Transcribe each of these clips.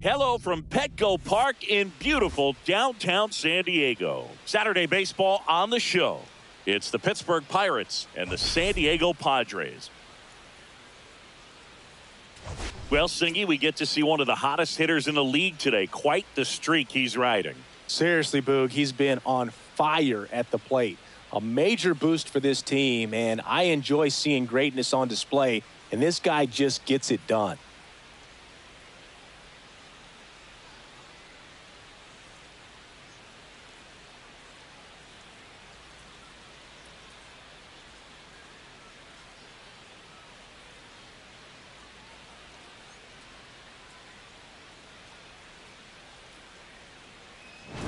Hello from Petco Park in beautiful downtown San Diego. Saturday baseball on the show. It's the Pittsburgh Pirates and the San Diego Padres. Well, Singy, we get to see one of the hottest hitters in the league today. Quite the streak he's riding. Seriously, Boog, he's been on fire at the plate. A major boost for this team, and I enjoy seeing greatness on display, and this guy just gets it done.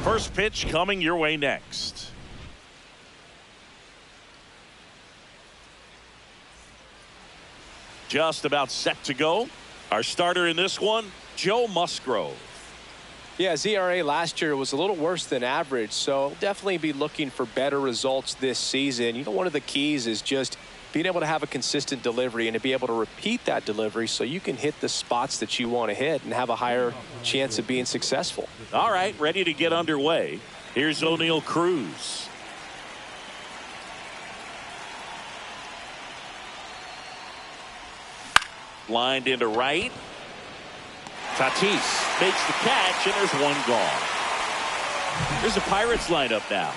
First pitch coming your way next. Just about set to go. Our starter in this one, Joe Musgrove. Yeah, ERA last year was a little worse than average, so definitely be looking for better results this season. You know, one of the keys is just being able to have a consistent delivery and to be able to repeat that delivery so you can hit the spots that you want to hit and have a higher chance of being successful. All right, ready to get underway. Here's O'Neal Cruz. Lined into right. Tatis makes the catch, and there's one gone. There's a Pirates lineup now.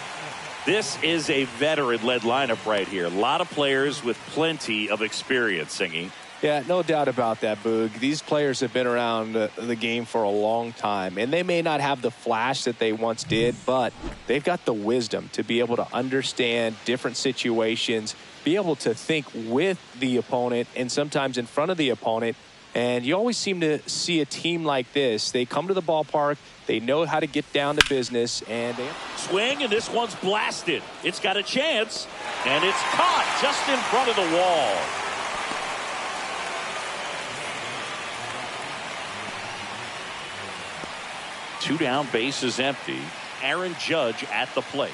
This is a veteran-led lineup right here. A lot of players with plenty of experience, Singy. Yeah, no doubt about that, Boog. These players have been around the game for a long time, and they may not have the flash that they once did, but they've got the wisdom to be able to understand different situations, be able to think with the opponent and sometimes in front of the opponent. And you always seem to see a team like this. They come to the ballpark, they know how to get down to business, and they swing, and this one's blasted. It's got a chance, and it's caught just in front of the wall. Two down, bases empty. Aaron Judge at the plate.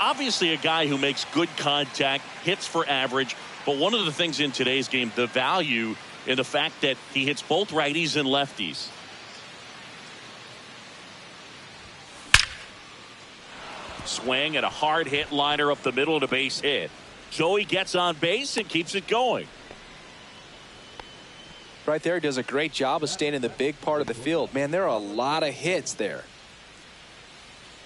Obviously a guy who makes good contact, hits for average, but one of the things in today's game, the value in the fact that he hits both righties and lefties. Swing and a hard hit liner up the middle and a base hit. Joey gets on base and keeps it going. Right there, does a great job of staying in the big part of the field. Man, there are a lot of hits there.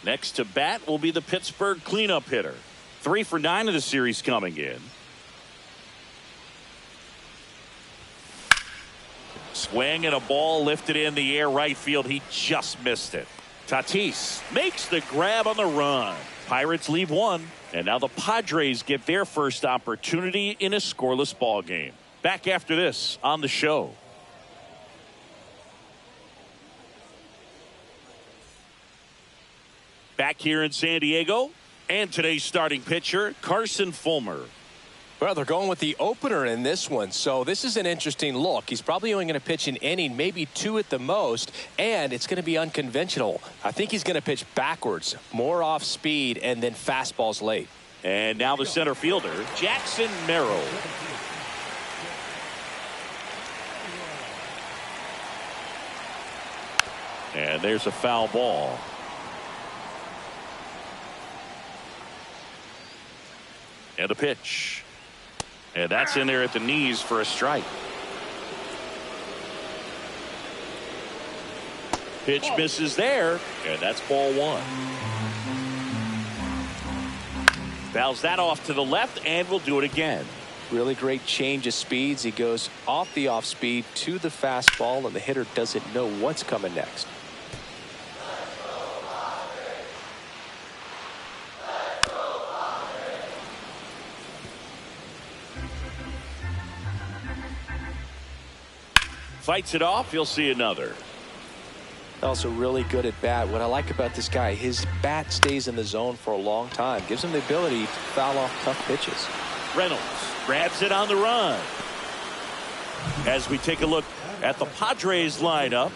Next to bat will be the Pittsburgh cleanup hitter. 3 for 9 of the series coming in. Swing and a ball lifted in the air right field. He just missed it. Tatis makes the grab on the run. Pirates leave one, and now the Padres get their first opportunity in a scoreless ball game. Back after this on the show. Back here in San Diego, and today's starting pitcher, Carson Fulmer. Well, they're going with the opener in this one, so this is an interesting look. He's probably only going to pitch an inning, maybe 2 at the most, and it's going to be unconventional. I think he's going to pitch backwards, more off speed, and then fastballs late. And now the center fielder, Jackson Merrill. And there's a foul ball. And the pitch. And that's in there at the knees for a strike. Pitch misses there, and that's ball one. Fouls that off to the left, and we'll do it again. Really great change of speeds. He goes off the off speed to the fastball, and the hitter doesn't know what's coming next. Fights it off. You'll see another. Also really good at bat. What I like about this guy, his bat stays in the zone for a long time. Gives him the ability to foul off tough pitches. Reynolds grabs it on the run. As we take a look at the Padres lineup,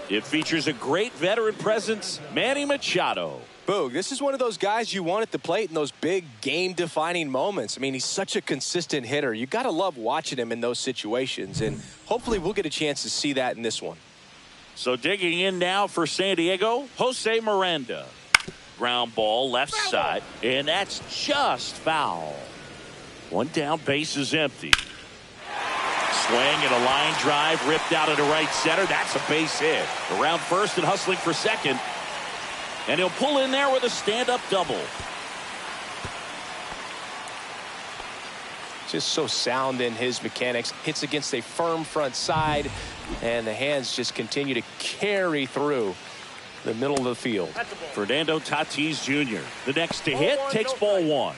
it features a great veteran presence, Manny Machado. Boog, this is one of those guys you want at the plate in those big game-defining moments. I mean, he's such a consistent hitter. You got to love watching him in those situations, and hopefully we'll get a chance to see that in this one. So digging in now for San Diego, Jose Miranda. Ground ball left side, and that's just foul. One down, base is empty. Swing and a line drive ripped out into right center. That's a base hit. Around first and hustling for second. And he'll pull in there with a stand-up double. Just so sound in his mechanics. Hits against a firm front side, and the hands just continue to carry through the middle of the field. Fernando Tatis Jr., the next to hit, takes ball one.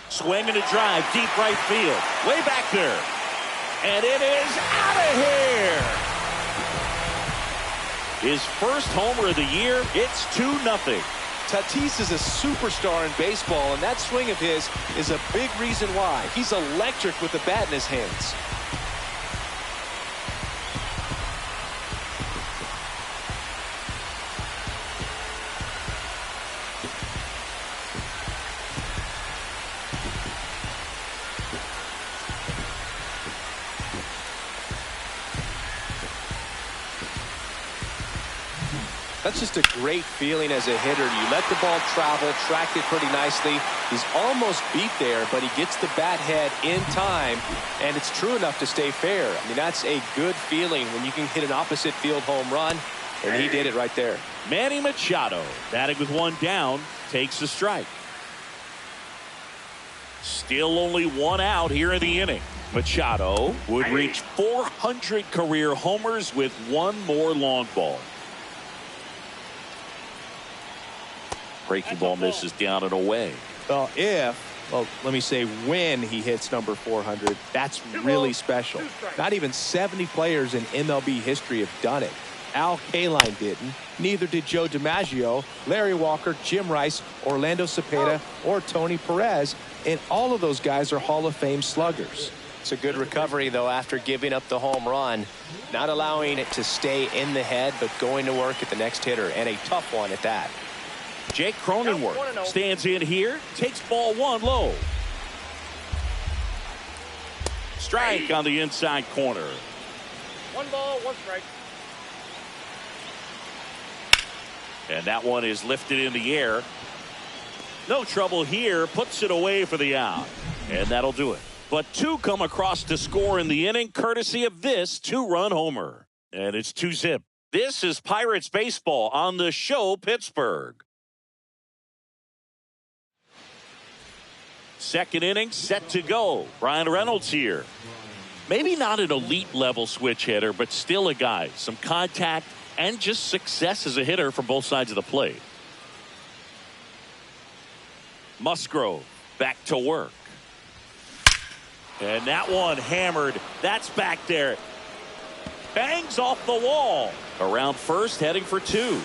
Swing and a drive, deep right field. Way back there. And it is out of here. His first homer of the year. It's 2-0. Tatis is a superstar in baseball, and that swing of his is a big reason why. He's electric with the bat in his hands. That's just a great feeling as a hitter. You let the ball travel, tracked it pretty nicely. He's almost beat there, but he gets the bat head in time, and it's true enough to stay fair. I mean, that's a good feeling when you can hit an opposite field home run, and he did it right there. Manny Machado, batting with one down, takes a strike. Still only one out here in the inning. Machado would reach 400 career homers with one more long ball. Breaking ball misses down and away. Well, let me say when he hits number 400, that's really special. Not even 70 players in MLB history have done it. Al Kaline didn't. Neither did Joe DiMaggio, Larry Walker, Jim Rice, Orlando Cepeda, or Tony Perez. And all of those guys are Hall of Fame sluggers. It's a good recovery, though, after giving up the home run. Not allowing it to stay in the head, but going to work at the next hitter. And a tough one at that. Jake Cronenworth stands in here, takes ball one low. Strike on the inside corner. 1 ball, 1 strike. And that one is lifted in the air. No trouble here, puts it away for the out. And that'll do it. But two come across to score in the inning, courtesy of this 2-run homer. And it's 2-zip. This is Pirates baseball on the show, Pittsburgh. Second inning set to go. Brian Reynolds here. Maybe not an elite level switch hitter, but still a guy. Some contact and just success as a hitter from both sides of the plate. Musgrove back to work. And that one hammered. That's back there. Bangs off the wall. Around first, heading for 2.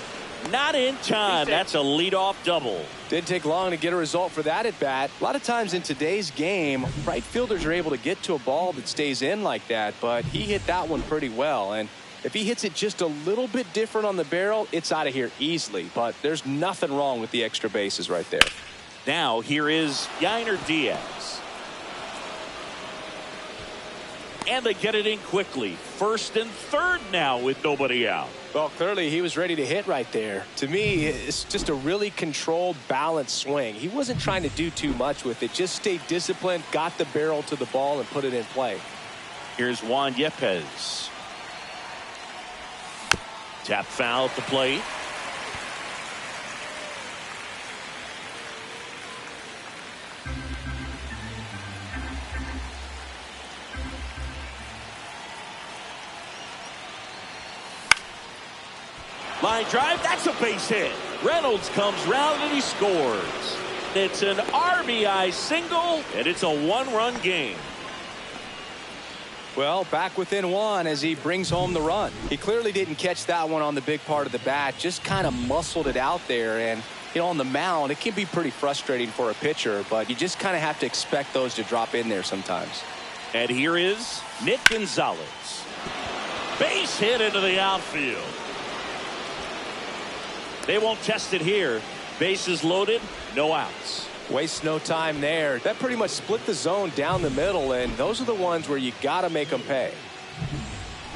Not in time. That's a leadoff double. Didn't take long to get a result for that at bat. A lot of times in today's game, right fielders are able to get to a ball that stays in like that, but he hit that one pretty well. And if he hits it just a little bit different on the barrel, it's out of here easily. But there's nothing wrong with the extra bases right there. Now here is Yainer Diaz. And they get it in quickly. First and third now with nobody out. Well, clearly he was ready to hit right there. To me, it's just a really controlled, balanced swing. He wasn't trying to do too much with it. Just stayed disciplined, got the barrel to the ball, and put it in play. Here's Juan Yepes. Tap foul at the plate. Line drive, that's a base hit. Reynolds comes round and he scores. It's an RBI single, and it's a one-run game. Well, back within one as he brings home the run. He clearly didn't catch that one on the big part of the bat, just kind of muscled it out there. And, you know, on the mound, it can be pretty frustrating for a pitcher, but you just kind of have to expect those to drop in there sometimes. And here is Nick Gonzalez. Base hit into the outfield. They won't test it here. Bases loaded, no outs. Waste no time there. That pretty much split the zone down the middle, and those are the ones where you got to make them pay.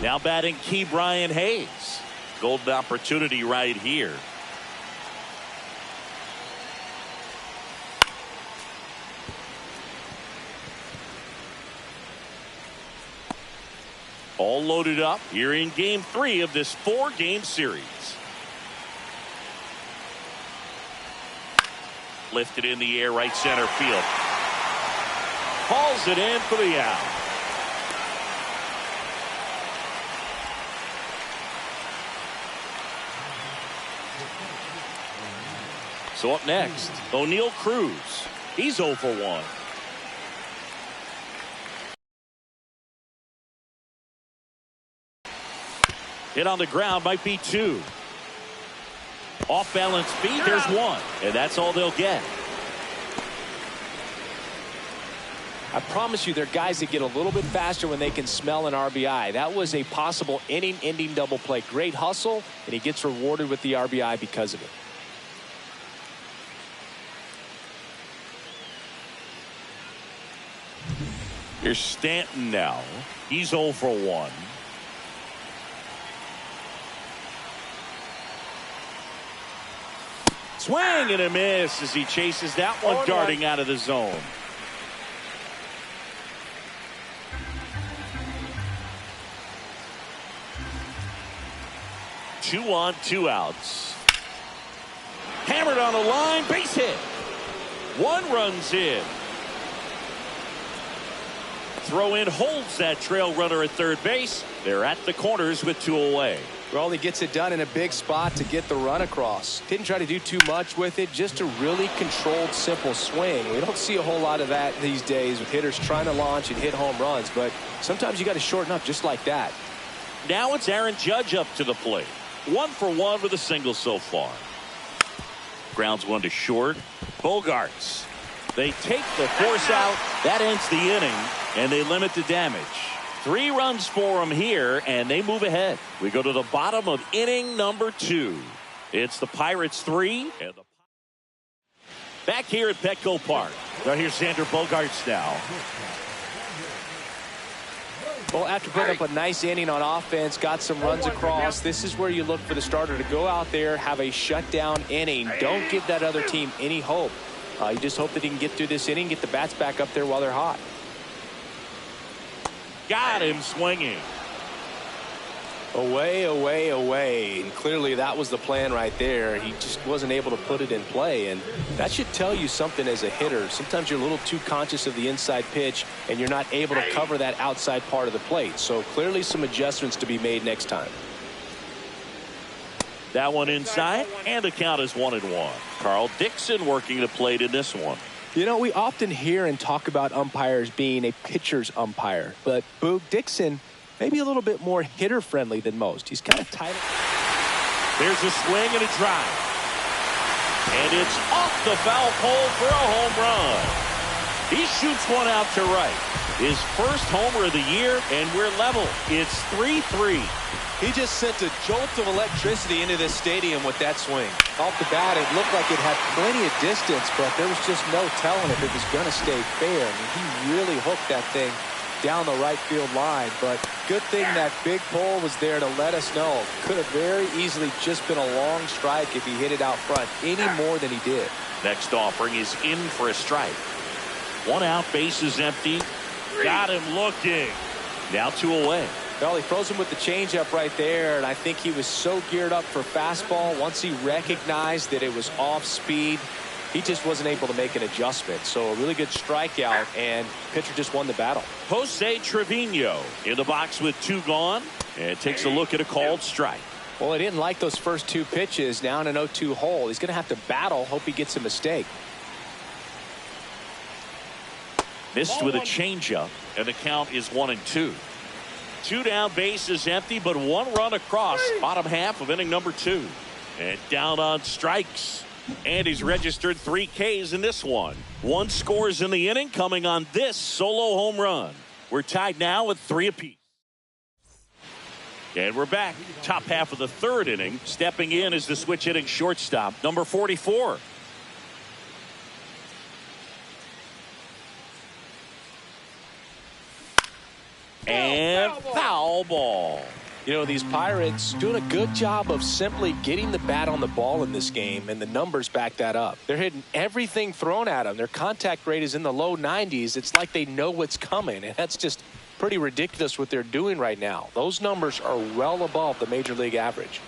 Now batting Key Brian Hayes. Golden opportunity right here. All loaded up here in game 3 of this 4-game series. Lifted in the air, right center field. Hauls it in for the out. So up next, O'Neal Cruz. He's 0 for 1. Hit on the ground, might be 2. Off balance feet, there's 1. And that's all they'll get. I promise you, they're guys that get a little bit faster when they can smell an RBI. That was a possible inning-ending double play. Great hustle, and he gets rewarded with the RBI because of it. Here's Stanton now. He's 0 for 1. Swing and a miss as he chases that one, darting out of the zone. Two on, 2 outs. Hammered on the line, base hit. 1 runs in. Throw in holds that trail runner at third base. They're at the corners with 2 away. Well, he gets it done in a big spot to get the run across. Didn't try to do too much with it, just a really controlled, simple swing. We don't see a whole lot of that these days with hitters trying to launch and hit home runs, but sometimes you got to shorten up just like that. Now it's Aaron Judge up to the plate. 1 for 1 with a single so far. Grounds 1 to short. Bogarts. They take the force out. That ends the inning, and they limit the damage. 3 runs for them here, and they move ahead. We go to the bottom of inning number 2. It's the Pirates 3. And back here at Petco Park. Now here's Xander Bogaerts now. Well, after putting up a nice inning on offense, got some runs across, this is where you look for the starter to go out there, have a shutdown inning. Don't give that other team any hope. You just hope that he can get through this inning, get the bats back up there while they're hot. Got him swinging. Away, away, away. And clearly that was the plan right there. He just wasn't able to put it in play. And that should tell you something as a hitter. Sometimes you're a little too conscious of the inside pitch and you're not able to cover that outside part of the plate. So clearly some adjustments to be made next time. That one inside, and the count is 1-1. Carl Dixon working the plate in this one. You know, we often hear and talk about umpires being a pitcher's umpire, but Boog Dixon maybe a little bit more hitter friendly than most. He's kind of tight. There's a swing and a drive, and it's off the foul pole for a home run. He shoots one out to right. His first homer of the year, and we're level. It's 3-3. He just sent a jolt of electricity into this stadium with that swing. Off the bat, it looked like it had plenty of distance, but there was just no telling if it was going to stay fair. I mean, he really hooked that thing down the right field line. But good thing that big pole was there to let us know. Could have very easily just been a long strike if he hit it out front any more than he did. Next offering is in for a strike. 1 out, bases empty. Got him looking. Now 2 away. Well, he froze him with the changeup right there, and I think he was so geared up for fastball. Once he recognized that it was off speed, he just wasn't able to make an adjustment. So a really good strikeout, and pitcher just won the battle. Jose Trevino in the box with 2 gone, and takes a look at a called strike. Well, he didn't like those first 2 pitches. Now in an 0-2 hole, he's going to have to battle. Hope he gets a mistake. Missed with a changeup, and the count is 1-2. 2 down, bases empty, but 1 run across. Bottom half of inning number 2. And down on strikes. And he's registered 3 Ks in this one. 1 scores in the inning coming on this solo home run. We're tied now with 3 apiece. And we're back. Top half of the 3rd inning. Stepping in is the switch hitting shortstop, number 44. And foul ball. You know, these Pirates doing a good job of simply getting the bat on the ball in this game, and the numbers back that up. They're hitting everything thrown at them. Their contact rate is in the low 90s. It's like they know what's coming, and that's just pretty ridiculous what they're doing right now. Those numbers are well above the major league average.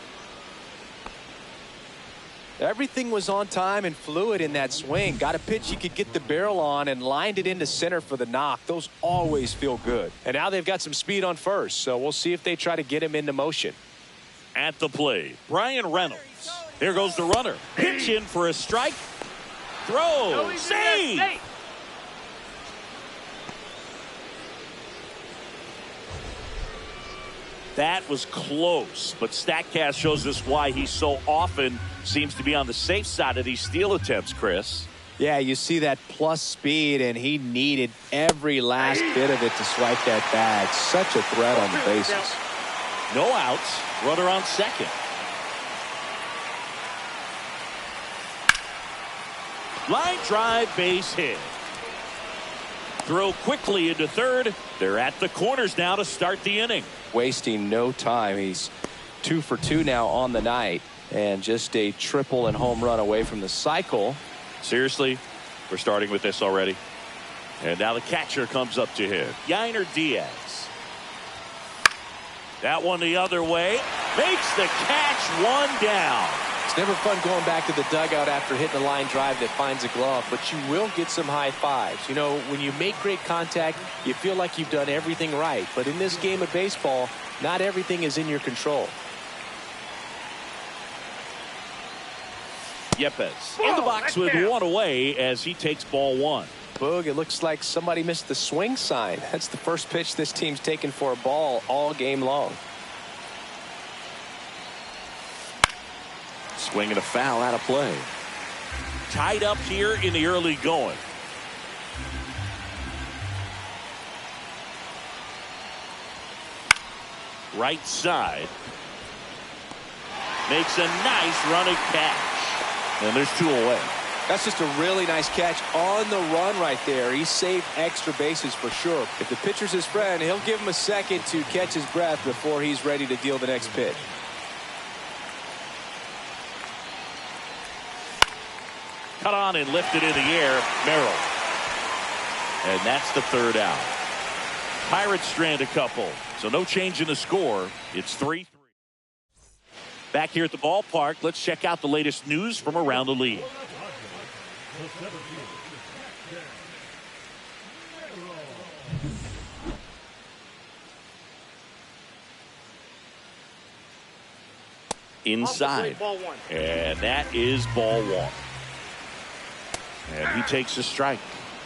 Everything was on time and fluid in that swing. Got a pitch he could get the barrel on and lined it into center for the knock. Those always feel good. And now they've got some speed on first, so we'll see if they try to get him into motion. At the plate, Brian Reynolds. There goes the runner. Pitch in for a strike. Throw. Save. That was close, but StatCast shows us why he so often seems to be on the safe side of these steal attempts, Chris. Yeah, you see that plus speed, and he needed every last bit of it to swipe that bag. Such a threat on the bases. No outs, runner on second. Line drive, base hit. Throw quickly into third. They're at the corners now to start the inning. Wasting no time. He's 2 for 2 now on the night, and just a triple and home run away from the cycle. Seriously, we're starting with this already. And now the catcher comes up to him. Yainer Diaz. That one the other way. Makes the catch, 1 down. It's never fun going back to the dugout after hitting a line drive that finds a glove, but you will get some high fives. You know, when you make great contact, you feel like you've done everything right. But in this game of baseball, not everything is in your control. Yepes in the box with 1 away as he takes ball 1. Boog, it looks like somebody missed the swing sign. That's the first pitch this team's taken for a ball all game long. Swing and a foul out of play. Tied up here in the early going. Right side. Makes a nice running catch. And there's 2 away. That's just a really nice catch on the run right there. He saved extra bases for sure. If the pitcher's his friend, he'll give him a second to catch his breath before he's ready to deal the next pitch. Cut on and lifted in the air. Merrill. And that's the 3rd out. Pirates strand a couple. So no change in the score. It's 3-3. Back here at the ballpark, let's check out the latest news from around the league. Inside. And that is ball 1. And he takes a strike.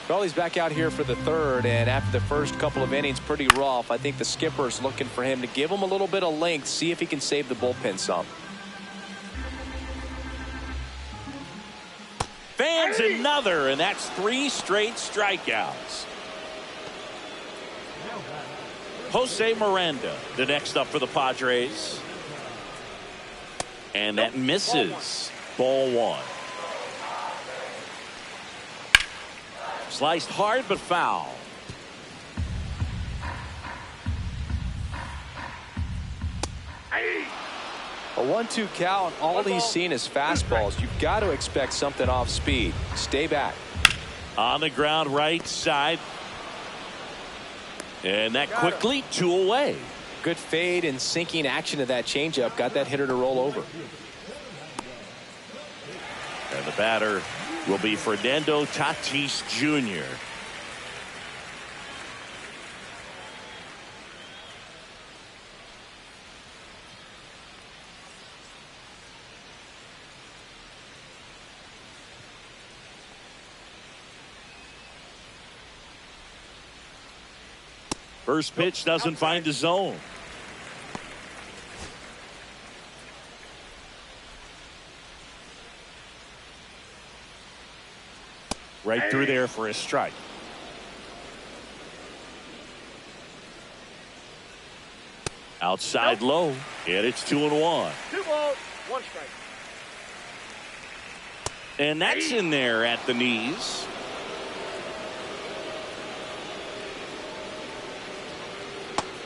Well, he's back out here for the 3rd, and after the first couple of innings, pretty rough. I think the skipper's looking for him to give him a little bit of length, see if he can save the bullpen some. Fans another, and that's 3 straight strikeouts. Jose Miranda, the next up for the Padres. And that misses. Ball 1. Sliced hard but foul. A 1-2 count. All he's seen is fastballs. You've got to expect something off speed. Stay back. On the ground right side. And that quickly 2 away. Good fade and sinking action of that changeup. Got that hitter to roll over. And the batter will be Fernando Tatis Jr. First pitch doesn't find the zone. Right through there for a strike. Outside low, and it's 2-1. 2 balls, 1 strike. And that's in there at the knees.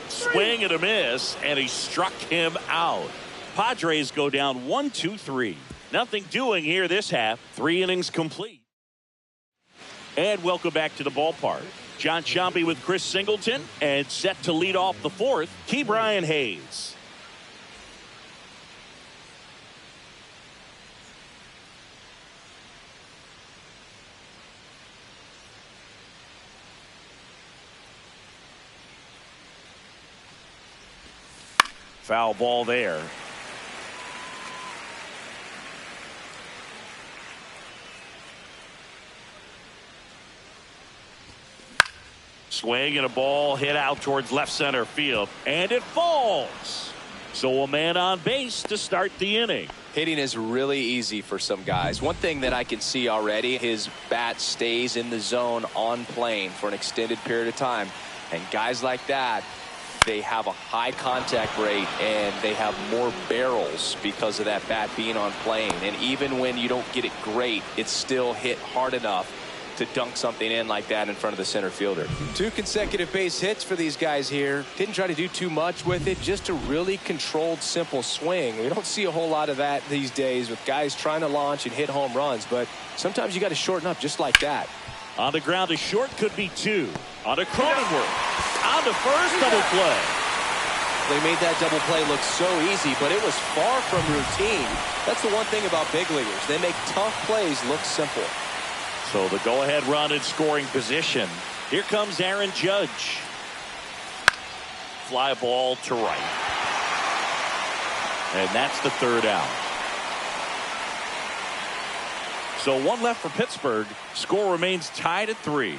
Swing and a miss, and he struck him out. Padres go down 1-2-3. Nothing doing here this half. 3 innings complete. And welcome back to the ballpark. John Sciambi with Chris Singleton, and set to lead off the 4th, Ke'Bryan Hayes. Foul ball there. Swing and a ball hit out towards left center field, and it falls. So a man on base to start the inning. Hitting is really easy for some guys. One thing that I can see already, his bat stays in the zone on plane for an extended period of time. And guys like that, they have a high contact rate and they have more barrels because of that bat being on plane. And even when you don't get it great, it's still hit hard enough to dunk something in like that in front of the center fielder. 2 consecutive base hits for these guys here. Didn't try to do too much with it, just a really controlled, simple swing. We don't see a whole lot of that these days with guys trying to launch and hit home runs, but sometimes you got to shorten up just like that. On the ground, a short could be 2. On to Cronenworth. On to first, double play. They made that double play look so easy, but it was far from routine. That's the one thing about big leaguers. They make tough plays look simple. So the go-ahead run in scoring position. Here comes Aaron Judge. Fly ball to right. And that's the 3rd out. So 1 left for Pittsburgh. Score remains tied at 3.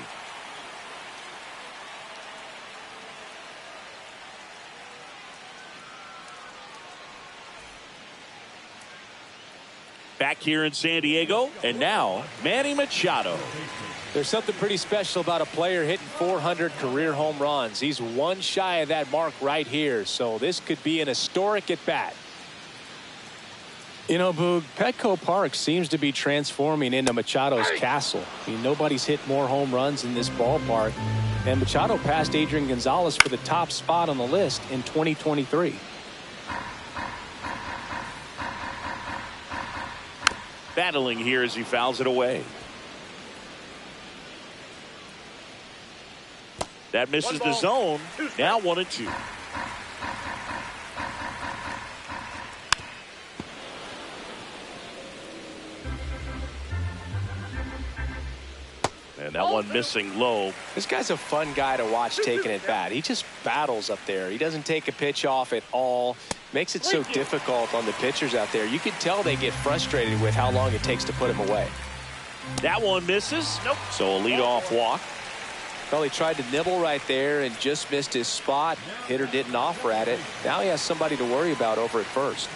Back here in San Diego, and now Manny Machado. There's something pretty special about a player hitting 400 career home runs. He's 1 shy of that mark right here, so this could be an historic at bat. You know, Boog, Petco Park seems to be transforming into Machado's castle. I mean, nobody's hit more home runs in this ballpark, and Machado passed Adrian Gonzalez for the top spot on the list in 2023. Battling here as he fouls it away. That misses the zone. Now 1-2. And that one missing low. This guy's a fun guy to watch taking at bat. He just battles up there. He doesn't take a pitch off at all. Makes it so difficult on the pitchers out there. You can tell they get frustrated with how long it takes to put him away. That one misses. Nope. So a leadoff walk. Well, he tried to nibble right there and just missed his spot. Hitter didn't offer at it. Now he has somebody to worry about over at first.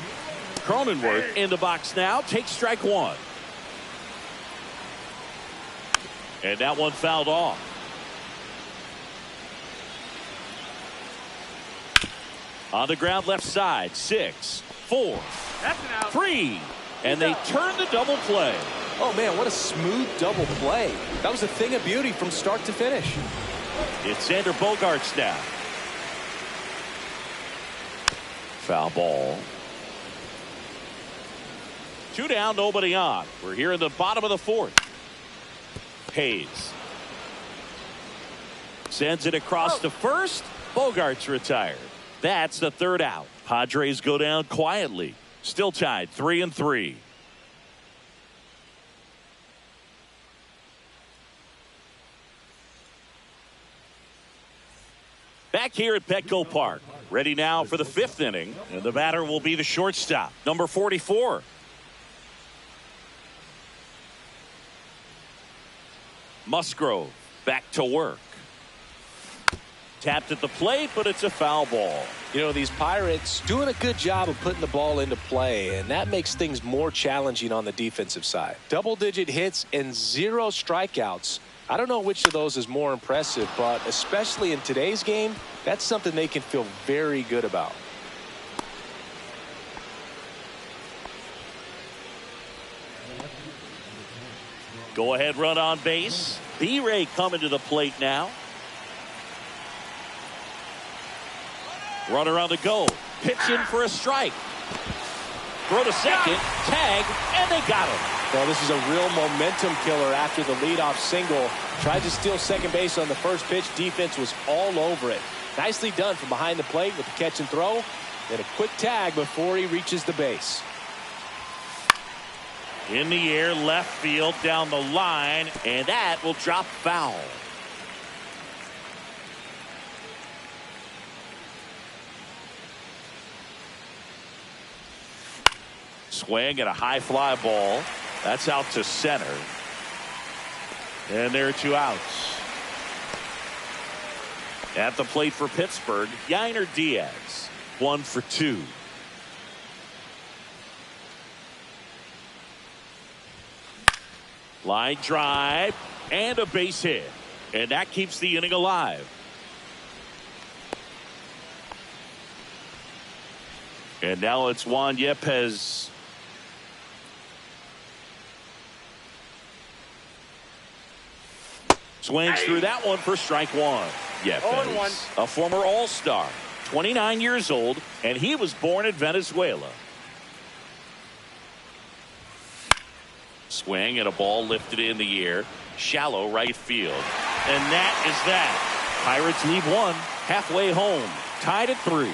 Cronenworth in the box now. Takes strike 1. And that one fouled off. On the ground left side. 6, 4, 3. And they turn the double play. Oh, man, what a smooth double play. That was a thing of beauty from start to finish. It's Xander Bogaerts now. Foul ball. 2 down, nobody on. We're here in the bottom of the 4th. Hayes sends it across to first. Bogart's retired. That's the 3rd out. Padres go down quietly. Still tied 3-3. Back here at Petco Park. Ready now for the 5th inning. And the batter will be the shortstop, number 44. Musgrove back to work. Tapped at the plate, but it's a foul ball. You know, these Pirates doing a good job of putting the ball into play, and that makes things more challenging on the defensive side. Double-digit hits and 0 strikeouts. I don't know which of those is more impressive, but especially in today's game, that's something they can feel very good about. Go ahead run on base. B-Ray coming to the plate now. Runner on the go. Pitch in for a strike. Throw to second. Tag. And they got him. Well, this is a real momentum killer after the leadoff single. Tried to steal second base on the first pitch. Defense was all over it. Nicely done from behind the plate with the catch and throw. Then a quick tag before he reaches the base. In the air, left field, down the line, and that will drop foul. Swing at a high fly ball. That's out to center. And there are 2 outs. At the plate for Pittsburgh, Yainer Diaz, 1 for 2. Line drive and a base hit. And that keeps the inning alive. And now it's Juan Yepez. Swings through that one for strike 1. Yepez, a former All-Star, 29 years old, and he was born in Venezuela. Swing and a ball lifted in the air. Shallow right field. And that is that. Pirates leave 1 halfway home. Tied at 3.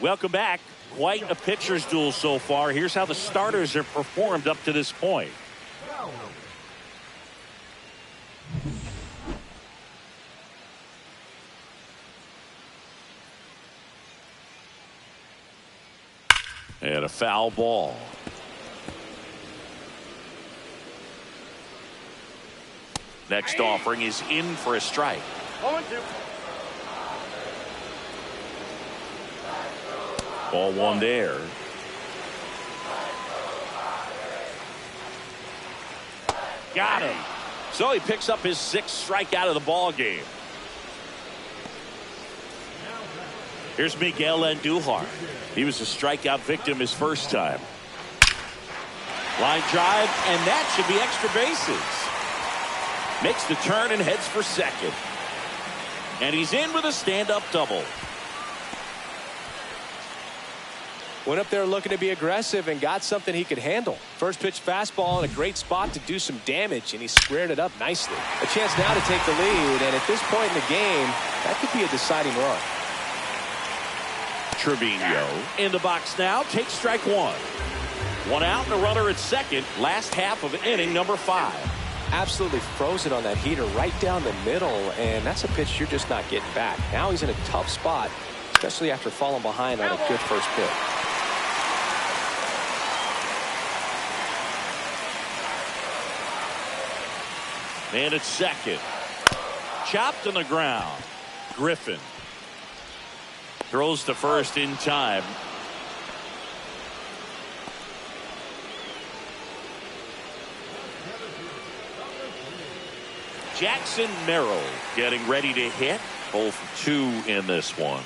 Welcome back. Quite a pitcher's duel so far. Here's how the starters have performed up to this point. And a foul ball. Next offering is in for a strike. 0-2. Ball one there. Got him. So he picks up his 6th strikeout of the ball game. Here's Miguel Andujar. He was a strikeout victim his first time. Line drive, and that should be extra bases. Makes the turn and heads for second. And he's in with a stand-up double. Went up there looking to be aggressive and got something he could handle. First pitch fastball in a great spot to do some damage, and he squared it up nicely. A chance now to take the lead, and at this point in the game, that could be a deciding run. Trevino in the box now, takes strike one. One out and a runner at second. Last half of inning number 5. Absolutely frozen on that heater right down the middle, and that's a pitch you're just not getting back. Now he's in a tough spot, especially after falling behind on a good first pitch. And at second. Chopped on the ground. Griffin throws to first in time. Jackson Merrill getting ready to hit. 0 for 2 in this one.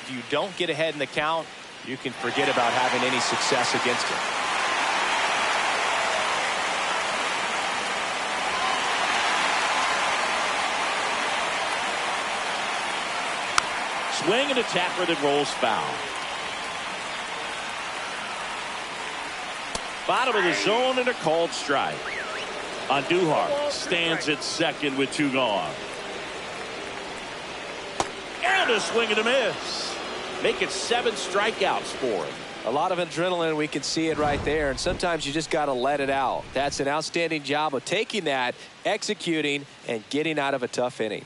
If you don't get ahead in the count, you can forget about having any success against him. Swing and a tapper that rolls foul. Bottom of the zone and a called strike. Andujar stands at second with 2 gone. And a swing and a miss. Make it 7 strikeouts for him. A lot of adrenaline, we can see it right there, and sometimes you just got to let it out. That's an outstanding job of taking that, executing, and getting out of a tough inning.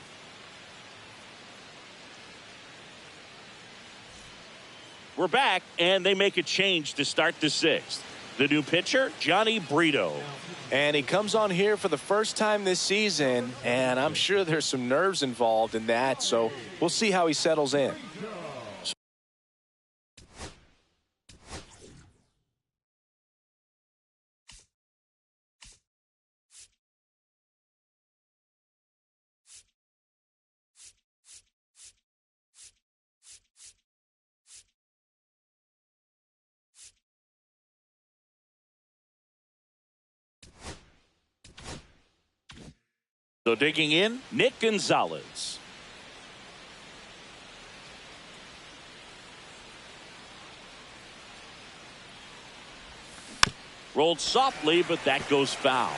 We're back, and they make a change to start the 6th. The new pitcher, Johnny Brito. And he comes on here for the first time this season, and I'm sure there's some nerves involved in that, so we'll see how he settles in. So digging in, Nick Gonzalez. Rolled softly, but that goes foul.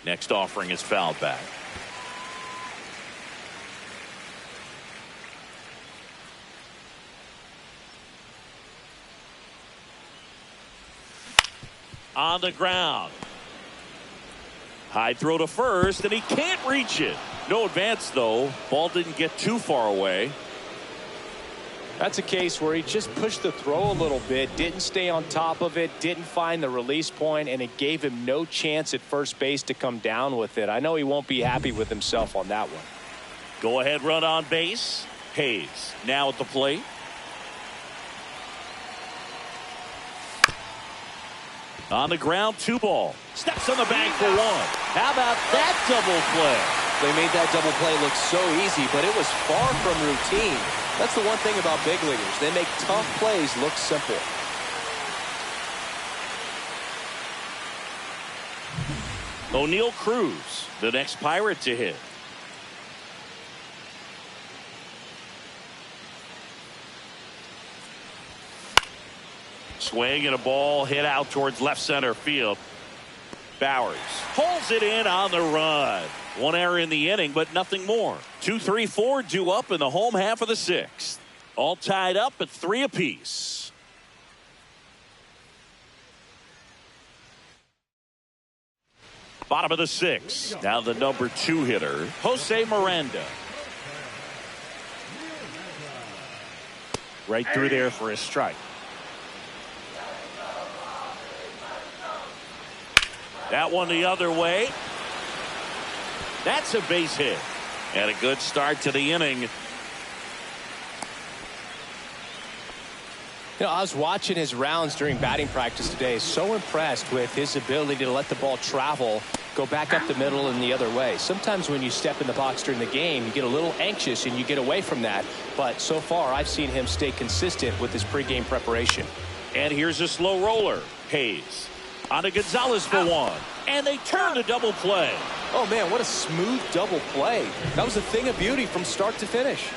Next offering is fouled back. On the ground. High throw to first, and he can't reach it. No advance, though. Ball didn't get too far away. That's a case where he just pushed the throw a little bit, didn't stay on top of it, didn't find the release point, and it gave him no chance at first base to come down with it. I know he won't be happy with himself on that one. Go ahead run on base. Hayes now at the plate. On the ground, 2 ball. Steps on the bag for 1. How about that double play? They made that double play look so easy, but it was far from routine. That's the one thing about big leaguers. They make tough plays look simple. O'Neal Cruz, the next Pirate to hit. Swing and a ball hit out towards left center field. Bowers pulls it in on the run. One error in the inning, but nothing more. 2, 3, 4 due up in the home half of the sixth. All tied up at 3 apiece. Bottom of the sixth. Now the number 2 hitter, Jose Miranda. Right through there for a strike. That one the other way. That's a base hit. And a good start to the inning. You know, I was watching his rounds during batting practice today. So impressed with his ability to let the ball travel, go back up the middle and the other way. Sometimes when you step in the box during the game, you get a little anxious and you get away from that. But so far, I've seen him stay consistent with his pregame preparation. And here's a slow roller. Hayes on to Gonzalez for one. And they turn to double play. Oh, man, what a smooth double play. That was a thing of beauty from start to finish.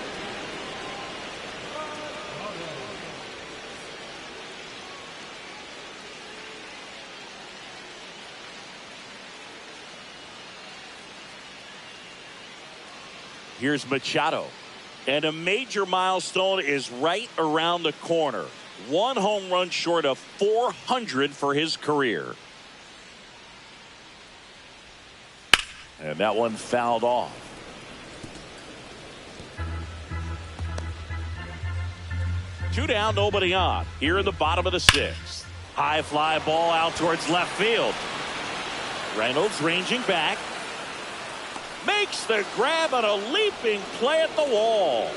Here's Machado. And a major milestone is right around the corner. 1 home run short of 400 for his career. And that one fouled off. Two down, nobody on. Here in the bottom of the sixth. High fly ball out towards left field. Reynolds ranging back. Makes the grab on a leaping play at the wall.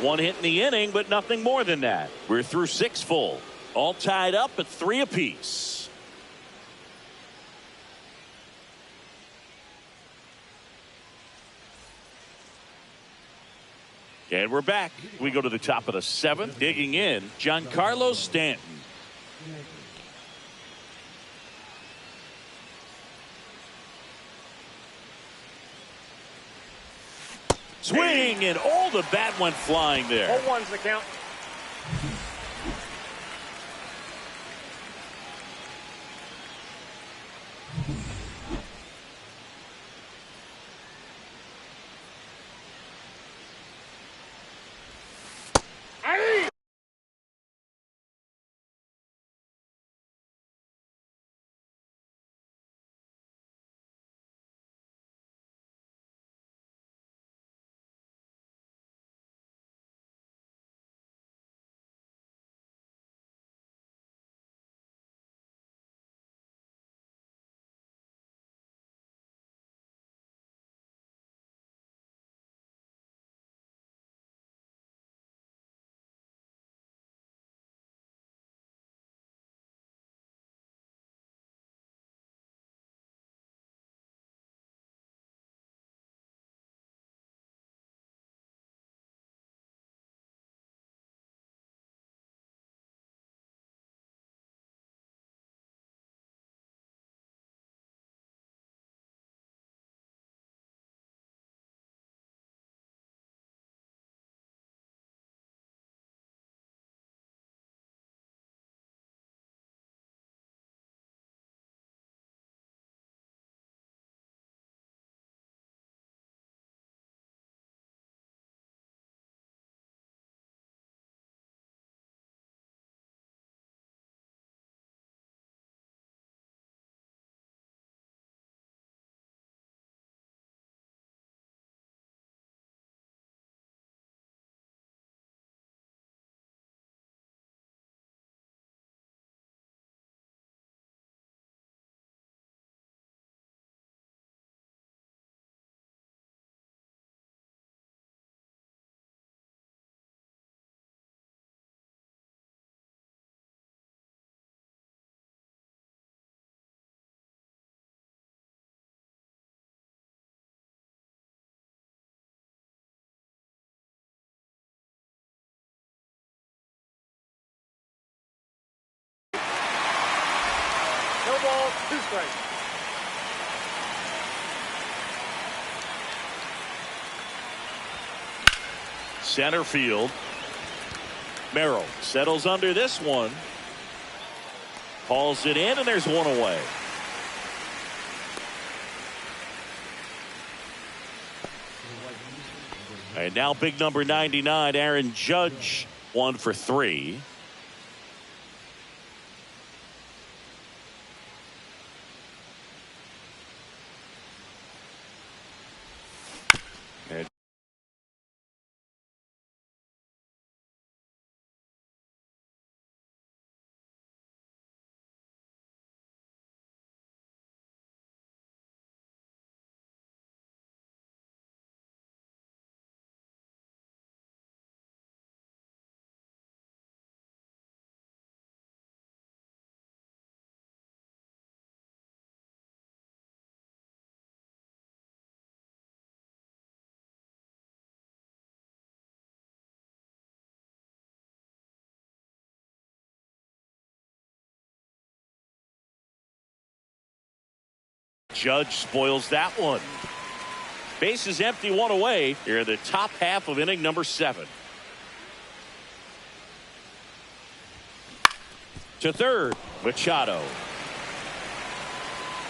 One hit in the inning, but nothing more than that. We're through 6 full. All tied up at 3 apiece. And we're back. We go to the top of the 7th. Digging in, Giancarlo Stanton. Swing, and all the bat went flying there. 0-1's the count. No ball, 2 strikes. Center field. Merrill settles under this one. Calls it in, and there's one away. And now big number 99, Aaron Judge, 1 for 3. And Judge spoils that one. Bases empty, 1 away. Here in the top half of inning number 7. To third, Machado.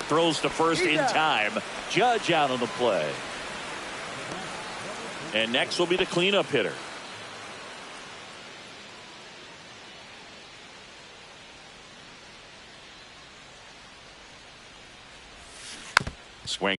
Throws to first in time. Judge out on the play. And next will be the cleanup hitter. Swing.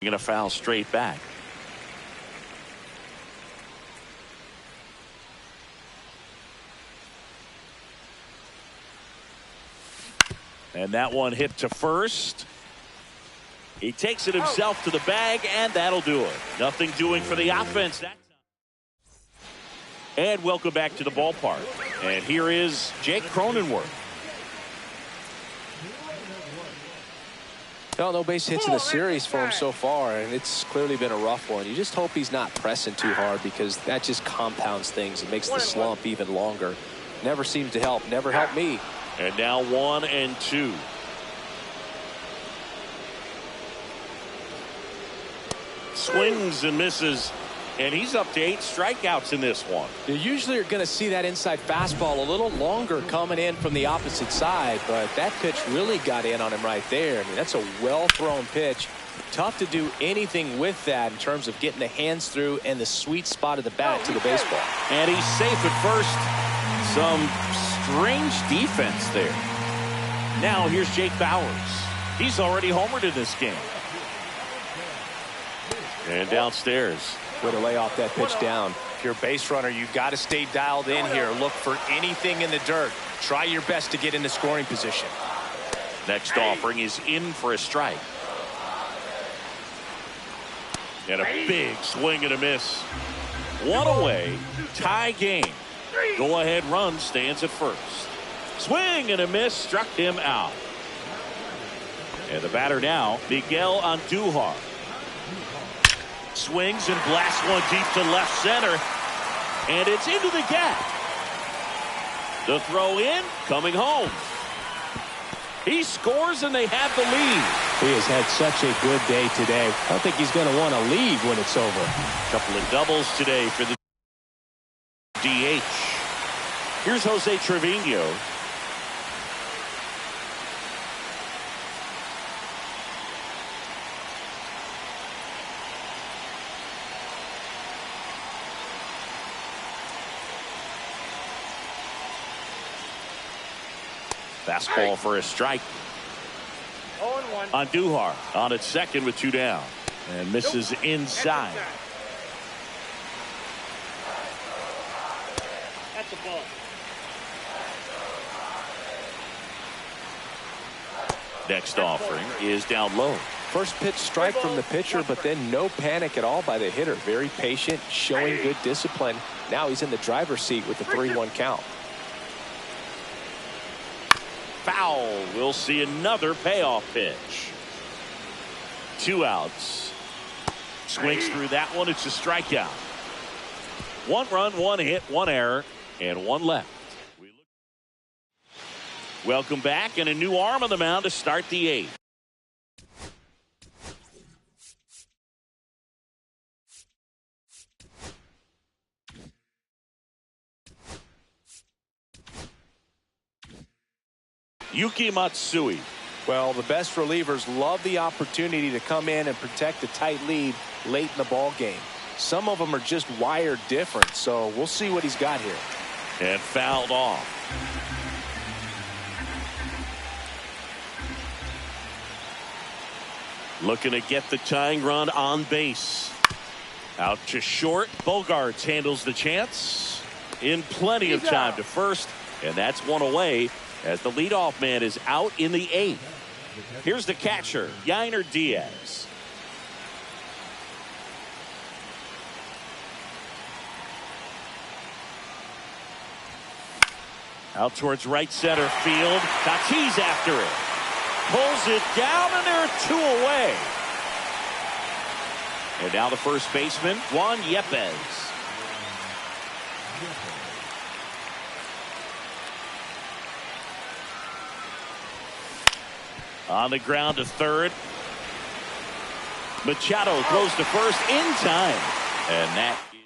Going to foul straight back. And that one hit to first. He takes it himself to the bag, and that'll do it. Nothing doing for the offense that time. And welcome back to the ballpark. And here is Jake Cronenworth. No base hits in the series for him so far, and it's clearly been a rough one. You just hope he's not pressing too hard, because that just compounds things. It makes the slump even longer. Never seems to help. Never helped me. And now 1-2. Swings and misses, and he's up to 8 strikeouts in this one. You usually are going to see that inside fastball a little longer coming in from the opposite side, but that pitch really got in on him right there. I mean, that's a well-thrown pitch. Tough to do anything with that in terms of getting the hands through and the sweet spot of the bat to the baseball. And he's safe at first. Some strange defense there. Now here's Jake Bauers. He's already homered in this game. And downstairs. Way to lay off that pitch down. If you're a base runner, you've got to stay dialed in here. Look for anything in the dirt. Try your best to get into scoring position. Next offering is in for a strike. And a big swing and a miss. One away. Tie game. Go ahead run stands at first. Swing and a miss, struck him out. And the batter now, Miguel Andujar. Swings and blasts one deep to left center. And it's into the gap. The throw in, coming home. He scores and they have the lead. He has had such a good day today. I don't think he's going to want to leave when it's over. A couple of doubles today for the DH. Here's Jose Trevino. Fastball for a strike. 0-1. Andujar on its second with 2 down. And misses inside. That's a ball. Next offering is down low. First pitch strike from the pitcher, but then no panic at all by the hitter. Very patient, showing good discipline. Now he's in the driver's seat with the 3-1 count. Foul. We'll see another payoff pitch. 2 outs. Swings through that one. It's a strikeout. 1 run, 1 hit, 1 error, and 1 left. Welcome back, and a new arm on the mound to start the 8th. Yuki Matsui. Well, the best relievers love the opportunity to come in and protect a tight lead late in the ball game. Some of them are just wired different, so we'll see what he's got here. And fouled off. Looking to get the tying run on base. Out to short. Bogarts handles the chance. In plenty of time to first. And that's 1 away as the leadoff man is out in the 8th. Here's the catcher, Yainer Diaz. Out towards right center field. Tatis after it. Pulls it down, and there are 2 away. And now the first baseman, Juan Yepez. On the ground to third. Machado throws to first in time. And that is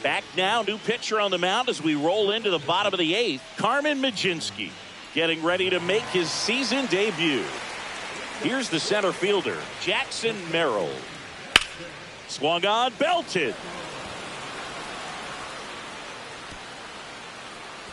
back now. New pitcher on the mound as we roll into the bottom of the 8th. Carmen Mlodzinski getting ready to make his season debut. Here's the center fielder, Jackson Merrill. Swung on, belted.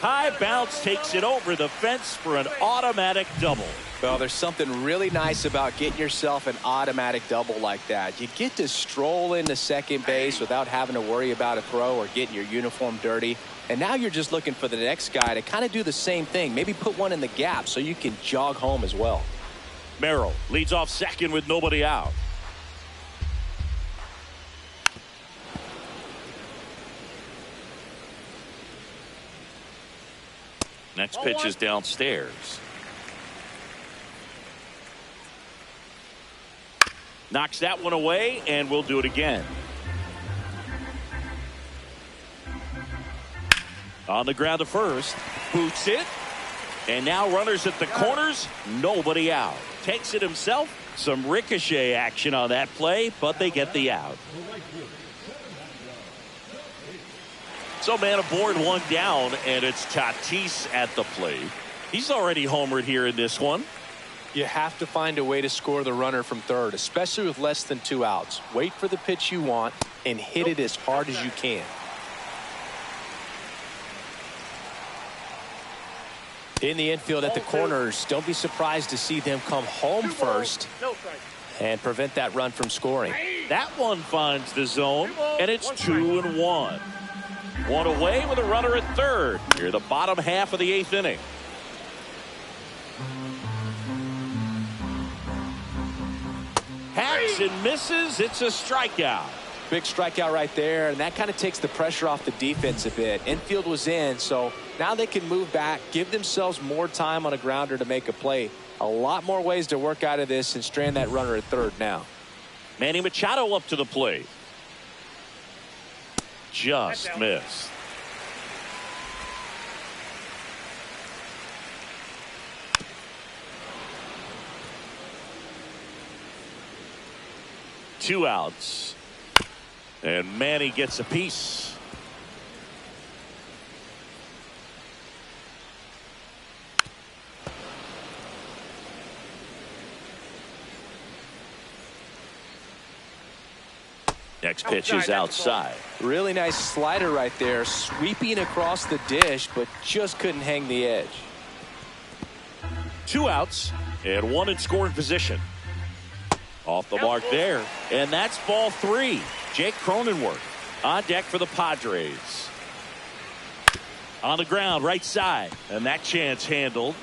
High bounce takes it over the fence for an automatic double. Well, there's something really nice about getting yourself an automatic double like that. You get to stroll into second base without having to worry about a throw or getting your uniform dirty. And now you're just looking for the next guy to kind of do the same thing. Maybe put one in the gap so you can jog home as well. Merrill leads off second with nobody out. Next pitch is downstairs. Knocks that one away, and we'll do it again. On the ground to first. Boots it. And now runners at the corners. Nobody out. Takes it himself. Some ricochet action on that play, but they get the out. So man aboard, one down, and it's Tatis at the plate. He's already homered here in this one. You have to find a way to score the runner from third, especially with less than 2 outs. Wait for the pitch you want and hit it as hard as you can. In the infield at the corners, don't be surprised to see them come home first and prevent that run from scoring. That one finds the zone, and it's 2-1. One away with a runner at third. Here, the bottom half of the 8th inning. Hacks and misses. It's a strikeout. Big strikeout right there, and that kind of takes the pressure off the defense a bit. Infield was in, so now they can move back, give themselves more time on a grounder to make a play. A lot more ways to work out of this and strand that runner at third now. Manny Machado up to the plate. Just missed. Two outs. And Manny gets a piece. Next pitch is outside. Really nice slider right there, sweeping across the dish, but just couldn't hang the edge. 2 outs and 1 in scoring position. Off the mark there, and that's ball 3. Jake Cronenworth on deck for the Padres. On the ground, right side, and that chance handled.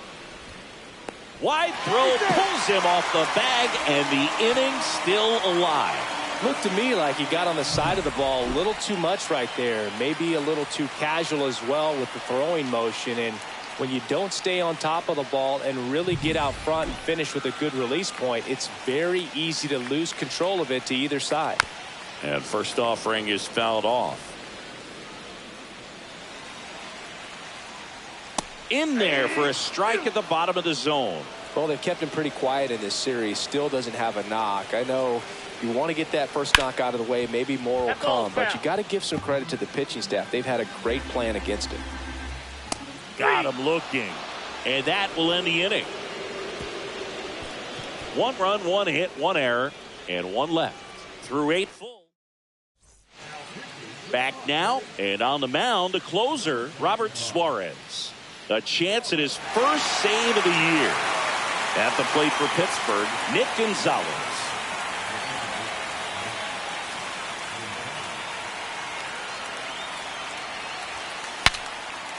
Wide throw pulls him off the bag, and the inning still alive. Looked to me like he got on the side of the ball a little too much right there. Maybe a little too casual as well with the throwing motion. And when you don't stay on top of the ball and really get out front and finish with a good release point, it's very easy to lose control of it to either side. And first offering is fouled off. In there for a strike at the bottom of the zone. Well, they've kept him pretty quiet in this series. Still doesn't have a knock. I know you want to get that first knock out of the way. Maybe more will come, but you got to give some credit to the pitching staff. They've had a great plan against him. Got him looking, and that will end the inning. 1 run, 1 hit, 1 error, and 1 left through 8 full. Back now, and on the mound, the closer, Robert Suarez. A chance at his first save of the year. At the plate for Pittsburgh, Nick Gonzalez.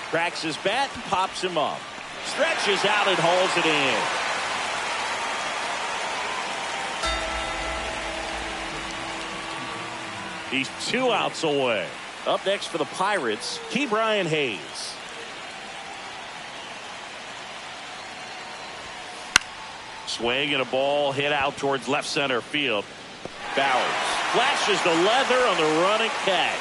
Cracks his bat and pops him up. Stretches out and hauls it in. He's 2 outs away. Up next for the Pirates, Ke'Bryan Hayes. Swing and a ball hit out towards left center field. Bowers flashes the leather on the running catch.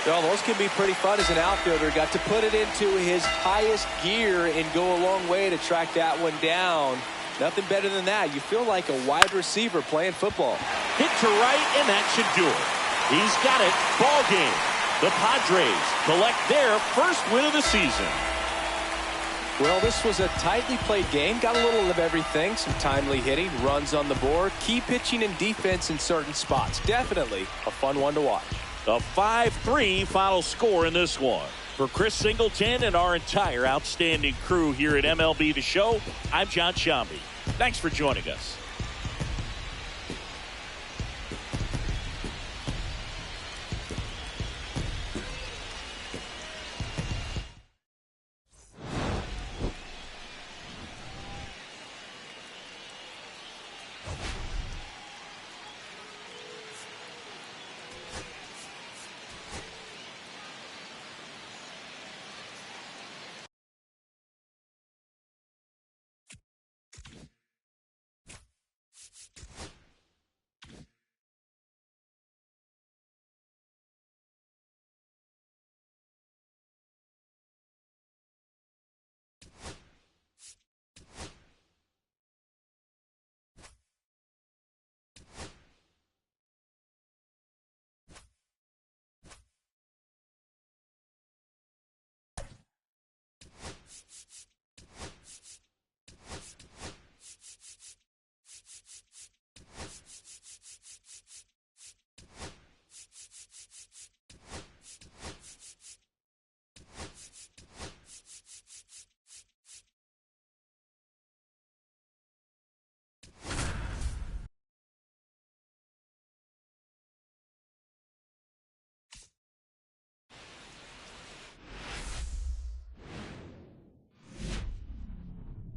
Well, those can be pretty fun as an outfielder. Got to put it into his highest gear and go a long way to track that one down. Nothing better than that. You feel like a wide receiver playing football. Hit to right, and that should do it. He's got it. Ball game. The Padres collect their first win of the season. Well, this was a tightly played game. Got a little of everything. Some timely hitting, runs on the board, key pitching and defense in certain spots. Definitely a fun one to watch. A 5-3 final score in this one. For Chris Singleton and our entire outstanding crew here at MLB The Show, I'm John Shambi. Thanks for joining us.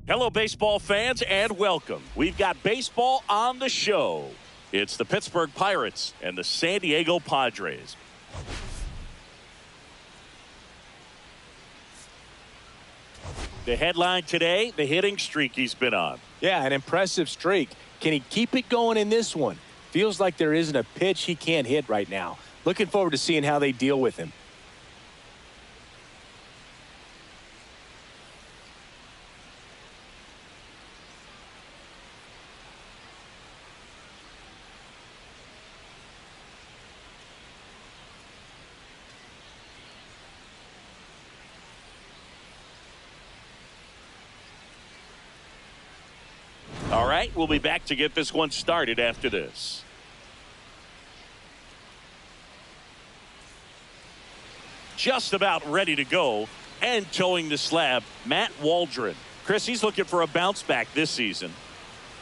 Hello, baseball fans, and welcome. We've got baseball on the show. It's the Pittsburgh Pirates and the San Diego Padres. The headline today, the hitting streak he's been on. Yeah, an impressive streak. Can he keep it going in this one? Feels like there isn't a pitch he can't hit right now. Looking forward to seeing how they deal with him. All right, we'll be back to get this one started after this. Just about ready to go and towing the slab, Matt Waldron. Chris, he's looking for a bounce back this season.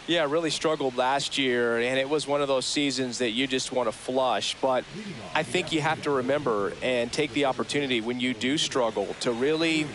Yeah, really struggled last year, and it was one of those seasons that you just want to flush. But I think you have to remember and take the opportunity when you do struggle to really